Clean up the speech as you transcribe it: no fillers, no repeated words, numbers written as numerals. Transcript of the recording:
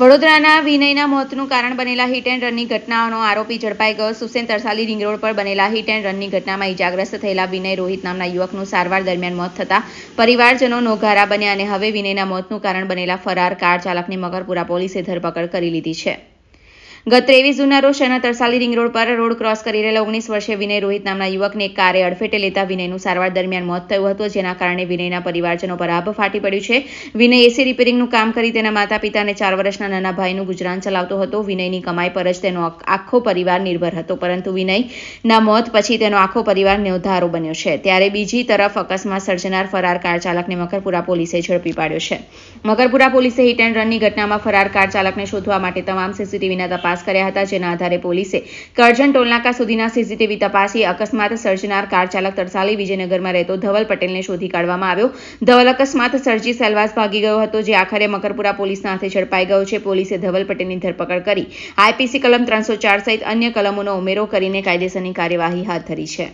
વડોદરાના વિનયના મોતનું કારણ બનેલા હિટ એન્ડ રનની ઘટનાનો આરોપી ઝડપાઈ ગયો. સુસેન તરસાલી રિંગ રોડ પર બનેલા હિટ એન્ડ રનની ઘટનામાં ઇજાગ્રસ્ત થયેલા વિનય રોહિત નામના યુવકનું સારવાર દરમિયાન મોત થતા પરિવારજનો નોંધારા બન્યા અને હવે વિનયના મોતનું કારણ બનેલા ફરાર કાર ચાલકની મકરપુરા પોલીસે ધરપકડ કરી લીધી છે. ગત 23 જૂનના રોજ શહેરના તરસાલી રિંગ રોડ પર રોડ ક્રોસ કરી રહેલા 19 વર્ષીય વિનય રોહિત નામના યુવકને એક કારે અડફેટે લેતા વિનયનું સારવાર દરમિયાન મોત થયું હતું, જેના કારણે વિનયના પરિવારજનો પર આભ ફાટી પડ્યું છે. વિનય એસી રિપેરિંગનું કામ કરી તેના માતા પિતા અને 4 વર્ષના નાના ભાઈનું ગુજરાન ચલાવતો હતો. વિનયની કમાઈ પર જ તેનો આખો પરિવાર નિર્ભર હતો, પરંતુ વિનયના મોત પછી તેનો આખો પરિવાર ન્યોધારો બન્યો છે. ત્યારે બીજી તરફ અકસ્માત સર્જનાર ફરાર કાર ચાલકને મકરપુરા પોલીસે ઝડપી પાડ્યો છે. મકરપુરા પોલીસે હિટ એન્ડ રનની ઘટનામાં ફરાર કાર ચાલકને શોધવા માટે તમામ સીસીટીવીના તપાસ કર્યા હતા, જેના આધારે પોલીસે કરજણ ટોલનાકા સુધીના સીસીટીવી તપાસી અકસ્માત સર્જનાર કાર ચાલક તરસાલી વિજયનગરમાં રહેતો ધવલ પટેલને શોધી કાઢવામાં આવ્યો. ધવલ અકસ્માત સર્જી સેલવાસ ભાગી ગયો હતો, જે આખરે મકરપુરા પોલીસના હાથે ઝડપાઈ ગયો છે. પોલીસે ધવલ પટેલની ધરપકડ કરી આઈપીસી કલમ 304 સહિત અન્ય કલમોનો ઉમેરો કરીને કાયદેસરની કાર્યવાહી હાથ ધરી છે.